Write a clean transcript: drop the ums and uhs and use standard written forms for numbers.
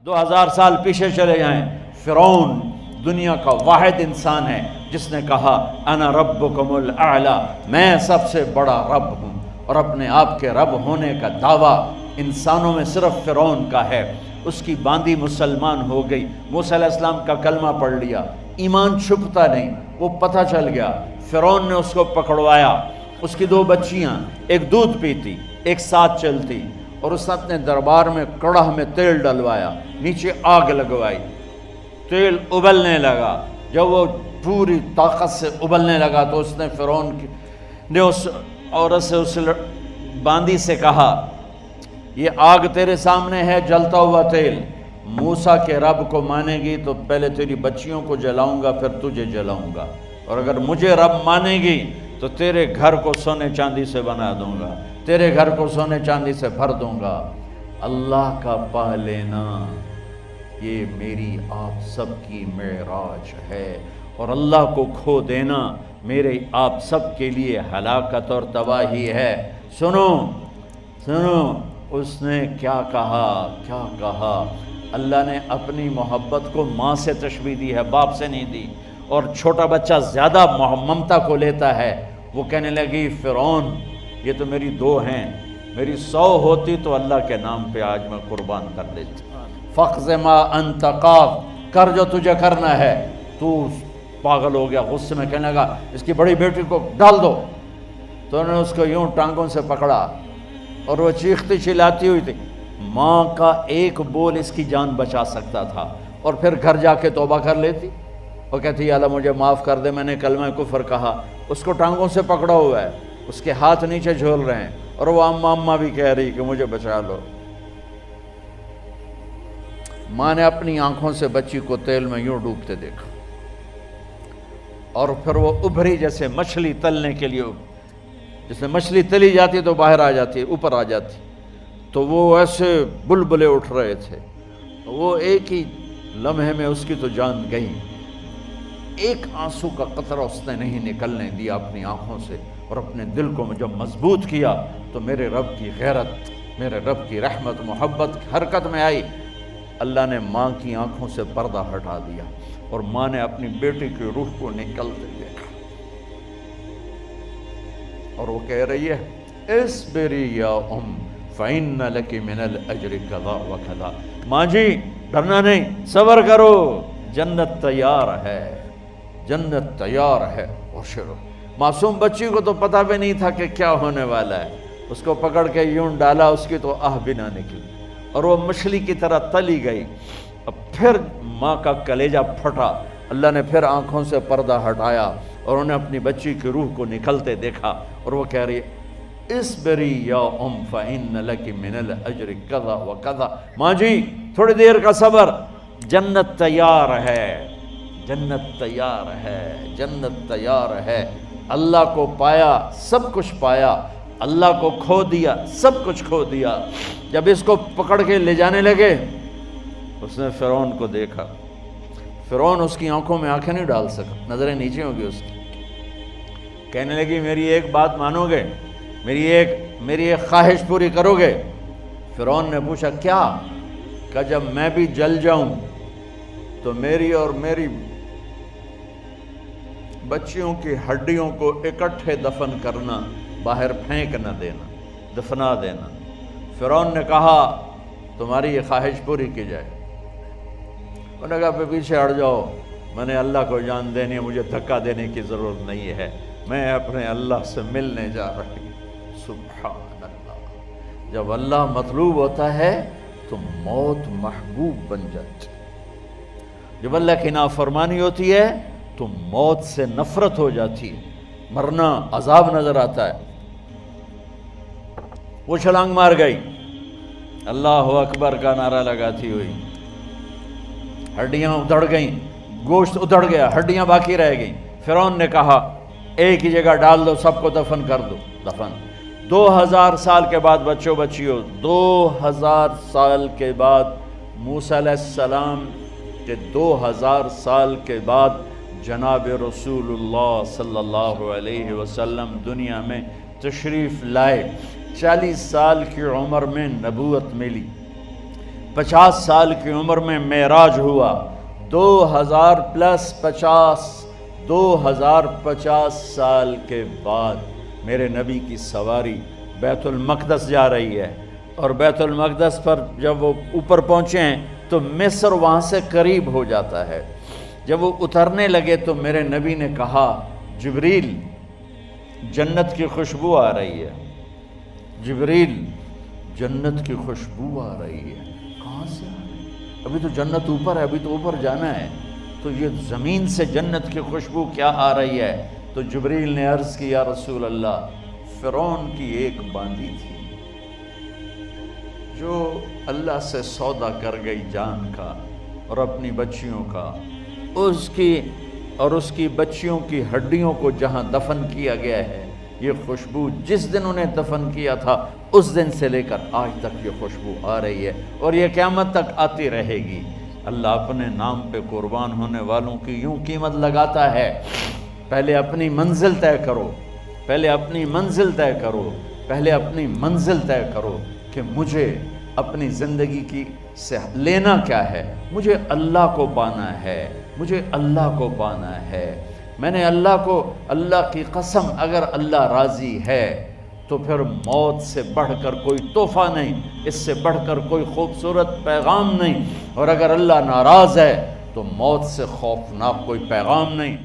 2000 سال پیچھے چلے جائیں، فرعون دنیا کا واحد انسان ہے جس نے کہا انا ربکم الاعلی، میں سب سے بڑا رب ہوں، اور اپنے آپ کے رب ہونے کا دعویٰ انسانوں میں صرف فرعون کا ہے۔ اس کی باندی مسلمان ہو گئی، موسیٰ علیہ السلام کا کلمہ پڑھ لیا، ایمان چھپتا نہیں، وہ پتہ چل گیا، فرعون نے اس کو پکڑوایا۔ اس کی 2 بچیاں، ایک دودھ پیتی ایک ساتھ چلتی، اور اس نے اپنے دربار میں کڑاہ میں تیل ڈلوایا، نیچے آگ لگوائی، تیل ابلنے لگا۔ جب وہ پوری طاقت سے ابلنے لگا تو اس نے فرعون نے اس عورت سے، اس باندی سے کہا یہ آگ تیرے سامنے ہے، جلتا ہوا تیل، موسیٰ کے رب کو مانے گی تو پہلے تیری بچیوں کو جلاؤں گا پھر تجھے جلاؤں گا، اور اگر مجھے رب مانے گی تو تیرے گھر کو سونے چاندی سے بنا دوں گا، تیرے گھر کو سونے چاندی سے بھر دوں گا۔ اللہ کا پا لینا یہ میری آپ سب کی معراج ہے، اور اللہ کو کھو دینا میرے آپ سب کے لیے ہلاکت اور تباہی ہے۔ سنو سنو اس نے کیا کہا۔ اللہ نے اپنی محبت کو ماں سے تشبیہ دی ہے، باپ سے نہیں دی، اور چھوٹا بچہ زیادہ ممتا کو لیتا ہے۔ وہ کہنے لگی فرعون یہ تو میری 2 ہیں، میری 100 ہوتی تو اللہ کے نام پہ آج میں قربان کر دیتی۔ فَقْضِ مَا أَنْتَ قَاضٍ، کر جو تجھے کرنا ہے۔ تو پاگل ہو گیا، غصے میں کہنے لگا اس کی بڑی بیٹی کو ڈال دو۔ تو انہوں نے اس کو یوں ٹانگوں سے پکڑا، اور وہ چیختی چلاتی ہوئی تھی۔ ماں کا ایک بول اس کی جان بچا سکتا تھا، اور پھر گھر جا کے توبہ کر لیتی، اور کہتی اللہ مجھے معاف کر دے، میں نے کلمہ کفر کہا۔ اس کو ٹانگوں سے پکڑا ہوا ہے، اس کے ہاتھ نیچے جھول رہے ہیں، اور وہ اماں بھی کہہ رہی کہ مجھے بچا لو۔ ماں نے اپنی آنکھوں سے بچی کو تیل میں یوں ڈوبتے دیکھا، اور پھر وہ ابھری جیسے مچھلی تلنے کے لیے، جس میں مچھلی تلی جاتی تو باہر آ جاتی، اوپر آ جاتی، تو وہ ایسے بلبلے اٹھ رہے تھے۔ وہ ایک ہی لمحے میں اس کی تو جان گئی، ایک آنسو کا قطرہ اس نے نہیں نکلنے دیا اپنی آنکھوں سے، اور اپنے دل کو جب مضبوط کیا تو میرے رب کی غیرت، میرے رب کی رحمت محبت حرکت میں آئی۔ اللہ نے ماں کی آنکھوں سے پردہ ہٹا دیا، اور ماں نے اپنی بیٹی کی روح کو نکلتے دیکھا، اور وہ کہہ رہی ہے اصبری یا فإن لک من الأجر کذا وکذا۔ ماں جی ڈرنا نہیں، صبر کرو، جنت تیار ہے، جنت تیار ہے، ابشروا۔ معصوم بچی کو تو پتہ بھی نہیں تھا کہ کیا ہونے والا ہے، اس کو پکڑ کے یوں ڈالا، اس کی تو آہ بھی نہ نکلی، اور وہ مچھلی کی طرح تلی گئی۔ اب پھر ماں کا کلیجہ پھٹا، اللہ نے پھر آنکھوں سے پردہ ہٹایا، اور انہیں اپنی بچی کی روح کو نکلتے دیکھا، اور وہ کہہ رہی ہے اصبری یا فإن لک من الأجر کذا وکذا۔ ماں جی تھوڑی دیر کا صبر، جنت تیار ہے، جنت تیار ہے، جنت تیار ہے۔ اللہ کو پایا سب کچھ پایا، اللہ کو کھو دیا سب کچھ کھو دیا۔ جب اس کو پکڑ کے لے جانے لگے، اس نے فرعون کو دیکھا، فرعون اس کی آنکھوں میں آنکھیں نہیں ڈال سکا، نظریں نیچے ہوں گی اس کی۔ کہنے لگی میری ایک بات مانو گے، میری ایک خواہش پوری کرو گے؟ فرعون نے پوچھا کیا؟ کہ جب میں بھی جل جاؤں تو میری اور میری بچیوں کی ہڈیوں کو اکٹھے دفن کرنا، باہر پھینک نہ دینا، دفنا دینا۔ فرعون نے کہا تمہاری یہ خواہش پوری کی جائے۔ انہوں نے کہا پیچھے ہٹ جاؤ، میں نے اللہ کو جان دینی ہے، مجھے دھکا دینے کی ضرورت نہیں ہے، میں اپنے اللہ سے ملنے جا رہی ہوں۔ سبحان اللہ، جب اللہ مطلوب ہوتا ہے تو موت محبوب بن جاتی، جب اللہ کی نافرمانی ہوتی ہے تو موت سے نفرت ہو جاتی ہے، مرنا عذاب نظر آتا ہے۔ وہ چھلانگ مار گئی، اللہ اکبر کا نعرہ لگاتی ہوئی، ہڈیاں ادھڑ گئیں، گوشت ادھڑ گیا، ہڈیاں باقی رہ گئیں۔ فرعون نے کہا ایک ہی جگہ ڈال دو، سب کو دفن کر دو۔ دفن 2000 سال کے بعد، بچوں بچیوں 2000 سال کے بعد، موسیٰ علیہ السلام کے 2000 سال کے بعد جناب رسول اللہ صلی اللہ علیہ وسلم دنیا میں تشریف لائے۔ 40 سال کی عمر میں نبوت ملی، 50 سال کی عمر میں معراج ہوا، 2050 سال کے بعد میرے نبی کی سواری بیت المقدس جا رہی ہے، اور بیت المقدس پر جب وہ اوپر پہنچے ہیں تو مصر وہاں سے قریب ہو جاتا ہے۔ جب وہ اترنے لگے تو میرے نبی نے کہا جبریل جنت کی خوشبو آ رہی ہے، جبریل جنت کی خوشبو آ رہی ہے۔ کہاں سے آ رہی ہے؟ ابھی تو جنت اوپر ہے، ابھی تو اوپر جانا ہے، تو یہ زمین سے جنت کی خوشبو کیا آ رہی ہے؟ تو جبریل نے عرض کی یا رسول اللہ، فرعون کی ایک باندی تھی جو اللہ سے سودا کر گئی جان کا اور اپنی بچیوں کا، اس کی بچیوں کی ہڈیوں کو جہاں دفن کیا گیا ہے، یہ خوشبو جس دن انہیں دفن کیا تھا اس دن سے لے کر آج تک یہ خوشبو آ رہی ہے، اور یہ قیامت تک آتی رہے گی۔ اللہ اپنے نام پہ قربان ہونے والوں کی یوں قیمت لگاتا ہے، پہلے اپنی منزل طے کرو، پہلے اپنی منزل طے کرو، پہلے اپنی منزل طے کرو کہ مجھے اپنی زندگی کی سے لینا کیا ہے۔ مجھے اللہ کو پانا ہے، مجھے اللہ کو پانا ہے۔ میں نے اللہ کی قسم، اگر اللہ راضی ہے تو پھر موت سے بڑھ کر کوئی تحفہ نہیں، اس سے بڑھ کر کوئی خوبصورت پیغام نہیں، اور اگر اللہ ناراض ہے تو موت سے خوفناک کوئی پیغام نہیں۔